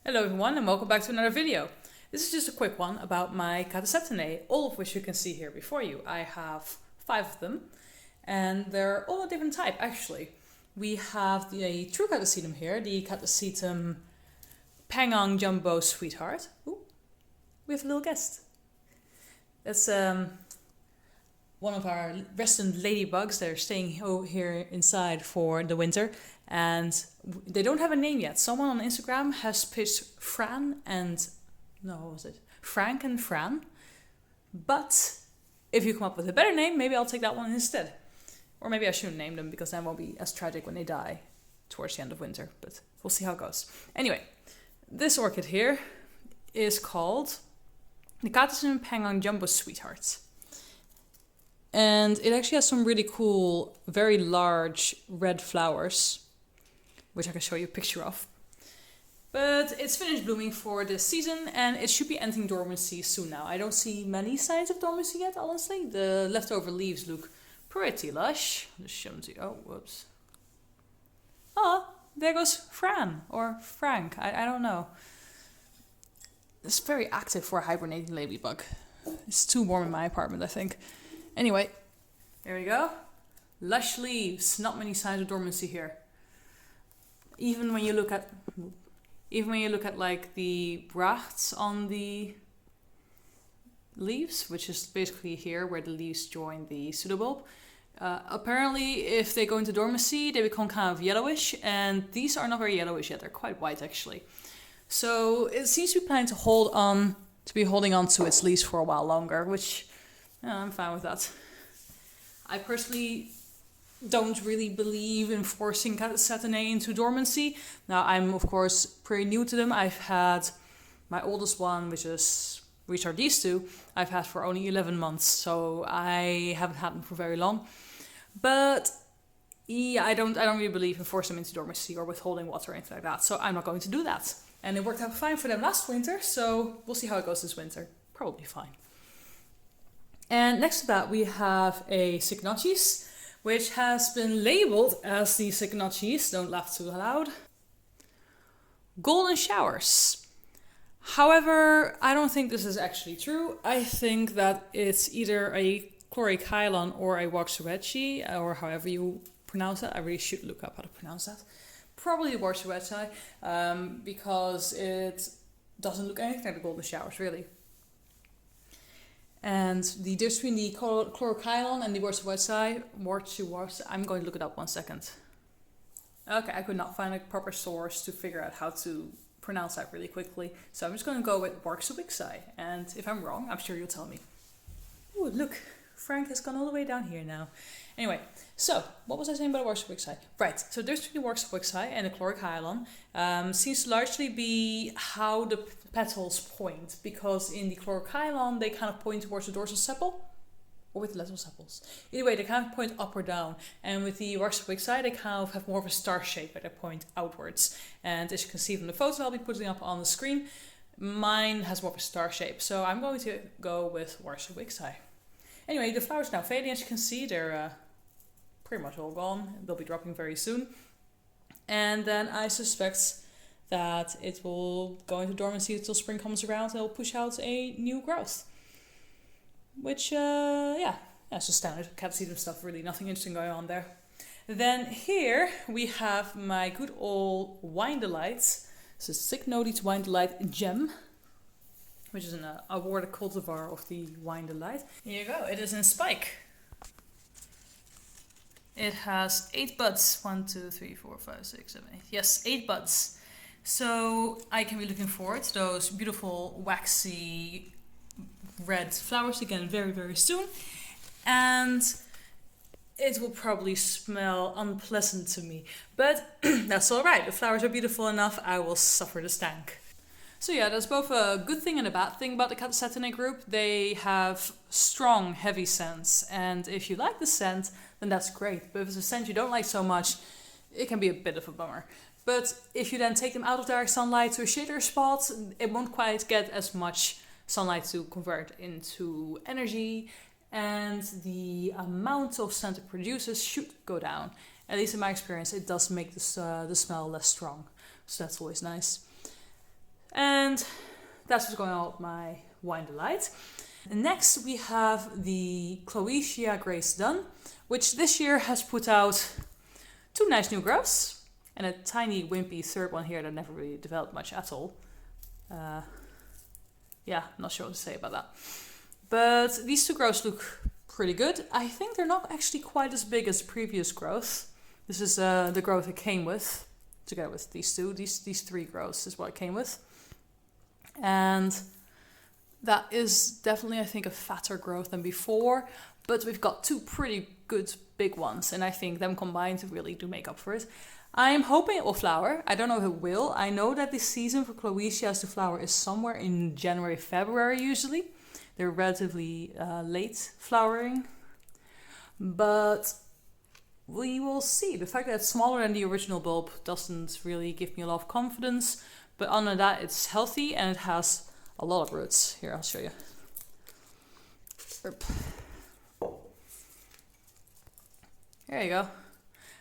Hello everyone and welcome back to another video. This is just a quick one about my Catasetinae, all of which you can see here before you. I have 5 of them and they're all a different type actually. We have the true Catasetum here, the Catasetum Pangang Jumbo Sweetheart. Ooh, we have a little guest. That's one of our resident ladybugs. They're staying here inside for the winter and they don't have a name yet. Someone on Instagram has pitched Frank and Fran. But if you come up with a better name, maybe I'll take that one instead. Or maybe I shouldn't name them because that won't be as tragic when they die towards the end of winter. But we'll see how it goes. Anyway, this orchid here is called Nakatsu Pangang Jumbo Sweetheart. And it actually has some really cool, very large red flowers, which I can show you a picture of. But it's finished blooming for this season and it should be entering dormancy soon now. I don't see many signs of dormancy yet, honestly. The leftover leaves look pretty lush. I'll just show them to you. Oh, whoops. Oh, there goes Fran or Frank. I don't know. It's very active for a hibernating ladybug. It's too warm in my apartment, I think. Anyway, there we go. Lush leaves. Not many signs of dormancy here. Even when you look at like the bracts on the leaves, which is basically here where the leaves join the pseudobulb. Apparently, if they go into dormancy, they become kind of yellowish, and these are not very yellowish yet. They're quite white actually. So it seems to be planning to holding on to its leaves for a while longer, which I'm fine with that. I personally don't really believe in forcing Catasetinae into dormancy. Now, I'm of course pretty new to them. I've had my oldest one, which are these two, I've had for only 11 months, so I haven't had them for very long. But yeah, I don't really believe in forcing them into dormancy or withholding water or anything like that, so I'm not going to do that. And it worked out fine for them last winter, so we'll see how it goes this winter. Probably fine. And next to that we have a Cycnoches, which has been labeled as the Cycnoches, don't laugh too loud, golden showers. However, I don't think this is actually true. I think that it's either a chloricylon or a Waxahachie, or however you pronounce that. I really should look up how to pronounce that. Probably a Waxahachie, because it doesn't look anything like the golden showers, really. And the difference between the chloricylon and the Waxahachie, I'm going to look it up 1 second. Okay, I could not find a proper source to figure out how to pronounce that really quickly. So I'm just going to go with Waxahachie. And if I'm wrong, I'm sure you'll tell me. Ooh, look, Frank has gone all the way down here now. Anyway, so what was I saying about Waxahachie? Right, so the difference between the Waxahachie and the chloricylon seems to largely be how the petals point, because in the chloricylon they kind of point towards the dorsal sepal, or with the lateral sepals. Either way, they kind of point up or down, and with the Waxahachie they kind of have more of a star shape where they point outwards. And as you can see from the photo I'll be putting up on the screen, mine has more of a star shape, so I'm going to go with Waxahachie. Anyway, the flowers are now fading, as you can see. They're pretty much all gone. They'll be dropping very soon. And then I suspect that it will go into dormancy until spring comes around and it'll push out a new growth. Which, that's just standard Catasetum stuff, really. Nothing interesting going on there. Then here we have my good old Wine Delight. This is Cycnodes Wine Delight Gem, which is an awarded cultivar of the Wine Delight. Here you go, it is in spike. It has 8 buds. 1, 2, 3, 4, 5, 6, 7, 8. Yes, 8 buds. So I can be looking forward to those beautiful waxy red flowers again very, very soon. And it will probably smell unpleasant to me. But that's alright, the flowers are beautiful enough, I will suffer the stank. So yeah, there's both a good thing and a bad thing about the Catasetinae group. They have strong, heavy scents, and if you like the scent, then that's great. But if it's a scent you don't like so much, it can be a bit of a bummer. But if you then take them out of direct sunlight to a shadier spot, it won't quite get as much sunlight to convert into energy, and the amount of scent it produces should go down. At least in my experience, it does make the smell less strong. So that's always nice. And that's what's going on with my Wine Delight. And next we have the Cloecia Grace Dunn, which this year has put out 2 nice new growths and a tiny wimpy third one here that never really developed much at all. Yeah, not sure what to say about that. But these 2 growths look pretty good. I think they're not actually quite as big as previous growth. This is the growth it came with, together with these 2. These 3 growths is what it came with. And that is definitely, I think, a fatter growth than before. But we've got 2 pretty good big ones, and I think them combined really do make up for it. I'm hoping it will flower. I don't know if it will. I know that the season for Cloecias to flower is somewhere in January, February usually. They're relatively late flowering. But we will see. The fact that it's smaller than the original bulb doesn't really give me a lot of confidence. But other than that, it's healthy and it has a lot of roots. Here, I'll show you. There you go.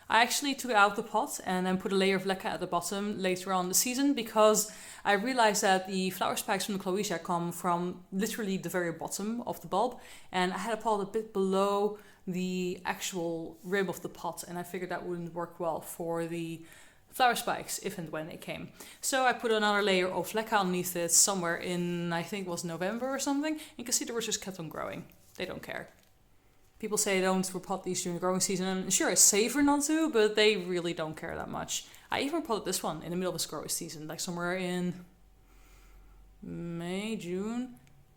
I actually took it out of the pot and then put a layer of leca at the bottom later on in the season because I realized that the flower spikes from the Cloecia come from literally the very bottom of the bulb, and I had a pot a bit below the actual rim of the pot, and I figured that wouldn't work well for the flower spikes if and when they came. So I put another layer of leca underneath it somewhere in, I think it was November or something. You can see the roots just kept on growing. They don't care. People say don't repot these during the growing season, and sure, it's safer not to, but they really don't care that much. I even repotted this one in the middle of its growing season, like somewhere in May, June,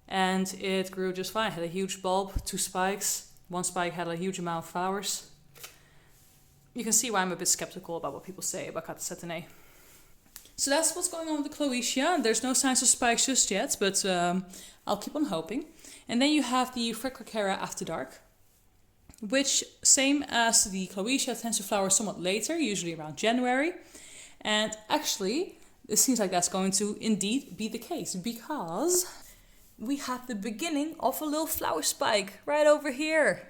and it grew just fine. It had a huge bulb, 2 spikes. 1 spike had a huge amount of flowers. You can see why I'm a bit skeptical about what people say about Catasetinae. So that's what's going on with the Cloecia. There's no signs of spikes just yet, but I'll keep on hoping. And then you have the Frecklecara After Dark, which, same as the Cloecia, tends to flower somewhat later, usually around January. And actually, it seems like that's going to indeed be the case, because we have the beginning of a little flower spike right over here.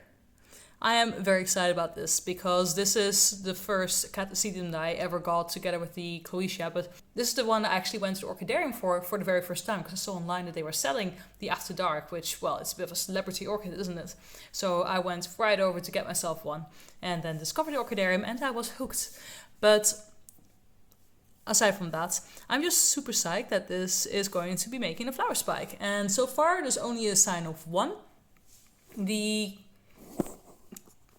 I am very excited about this because this is the first Catasetinae that I ever got together with the Cloecia, but this is the one I actually went to the Orchidarium for the very first time because I saw online that they were selling the After Dark, which, well, it's a bit of a celebrity orchid, isn't it? So I went right over to get myself one and then discovered the Orchidarium and I was hooked. But aside from that, I'm just super psyched that this is going to be making a flower spike. And so far, there's only a sign of 1. The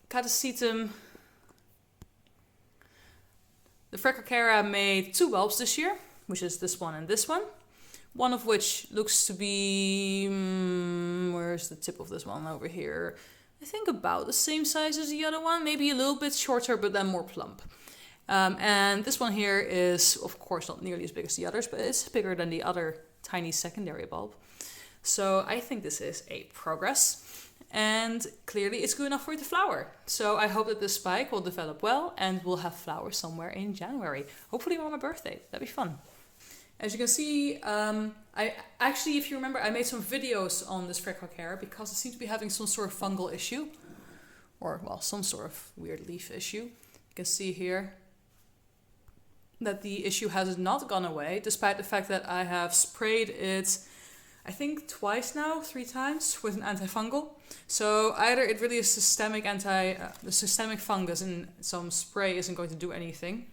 Catasetum, the Frecklecara made 2 bulbs this year, which is this one and this one. One of which looks to be, where's the tip of this one over here? I think about the same size as the other one, maybe a little bit shorter, but then more plump. And this one here is, of course, not nearly as big as the others, but it's bigger than the other tiny secondary bulb. So I think this is a progress. And clearly it's good enough for it to flower. So I hope that this spike will develop well and we'll have flowers somewhere in January. Hopefully on my birthday. That'd be fun. As you can see, I actually, if you remember, I made some videos on this Frecklecara because it seems to be having some sort of fungal issue. Or, well, some sort of weird leaf issue. You can see here that the issue has not gone away, despite the fact that I have sprayed it, I think 3 times with an antifungal. So either it really is systemic the systemic fungus in some spray isn't going to do anything,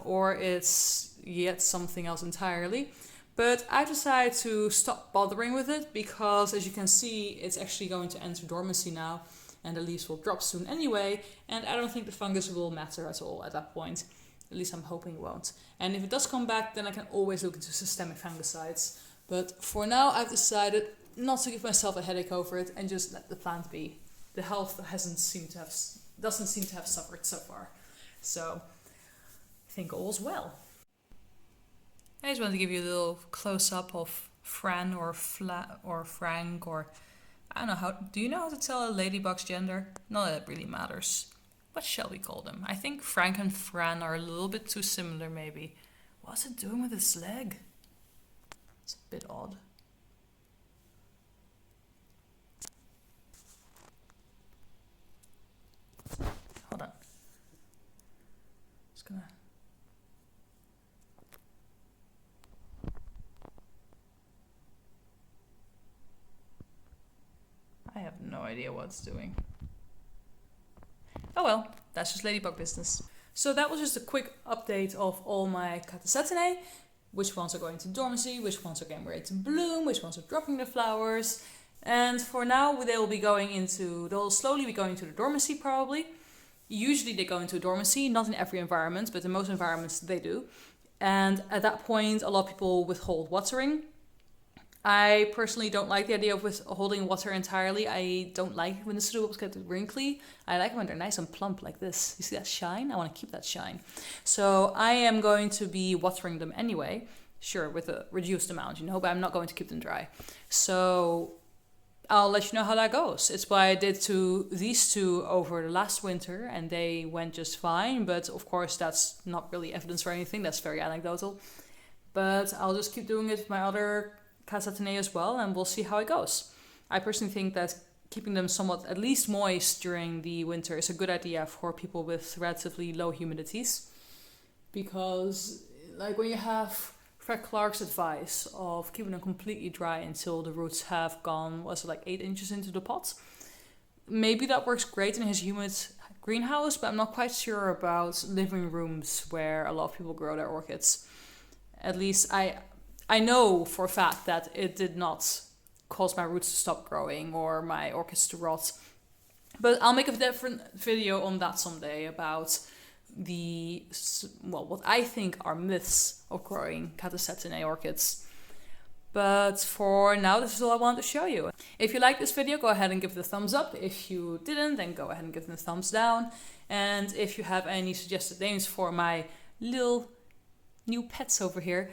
or it's yet something else entirely. But I decided to stop bothering with it because, as you can see, it's actually going to enter dormancy now, and the leaves will drop soon anyway, and I don't think the fungus will matter at all at that point. At least I'm hoping it won't. And if it does come back, then I can always look into systemic fungicides. But for now, I've decided not to give myself a headache over it and just let the plant be. The health doesn't seem to have suffered so far. So I think all's well. I just wanted to give you a little close-up of Fran or Frank, or I don't know how. Do you know how to tell a ladybug's gender? Not that it really matters. What shall we call them? I think Frank and Fran are a little bit too similar, maybe. What's it doing with its leg? It's a bit odd. Hold on. Just gonna... idea what it's doing. Oh well, that's just ladybug business. So that was just a quick update of all my Catasetinae. Which ones are going to dormancy, which ones are getting ready to bloom, which ones are dropping the flowers. And for now, they'll slowly be going into the dormancy probably. Usually they go into dormancy, not in every environment, but in most environments they do. And at that point, a lot of people withhold watering. I personally don't like the idea of withholding water entirely. I don't like when the pseudobulbs get wrinkly. I like when they're nice and plump like this. You see that shine? I want to keep that shine. So I am going to be watering them anyway. Sure, with a reduced amount, but I'm not going to keep them dry. So I'll let you know how that goes. It's what I did to these two over the last winter, and they went just fine. But of course, that's not really evidence for anything. That's very anecdotal. But I'll just keep doing it with my other Catasetinae as well, and we'll see how it goes. I personally think that keeping them somewhat at least moist during the winter is a good idea for people with relatively low humidities. Because like when you have Fred Clark's advice of keeping them completely dry until the roots have gone, 8 inches into the pot. Maybe that works great in his humid greenhouse, but I'm not quite sure about living rooms where a lot of people grow their orchids. At least I know for a fact that it did not cause my roots to stop growing or my orchids to rot. But I'll make a different video on that someday about what I think are myths of growing Catasetinae orchids. But for now, this is all I wanted to show you. If you like this video, go ahead and give it a thumbs up. If you didn't, then go ahead and give it a thumbs down. And if you have any suggested names for my little new pets over here,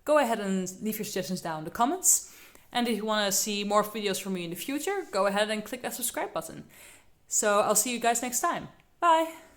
go ahead and leave your suggestions down in the comments. And if you want to see more videos from me in the future, go ahead and click that subscribe button. So I'll see you guys next time. Bye!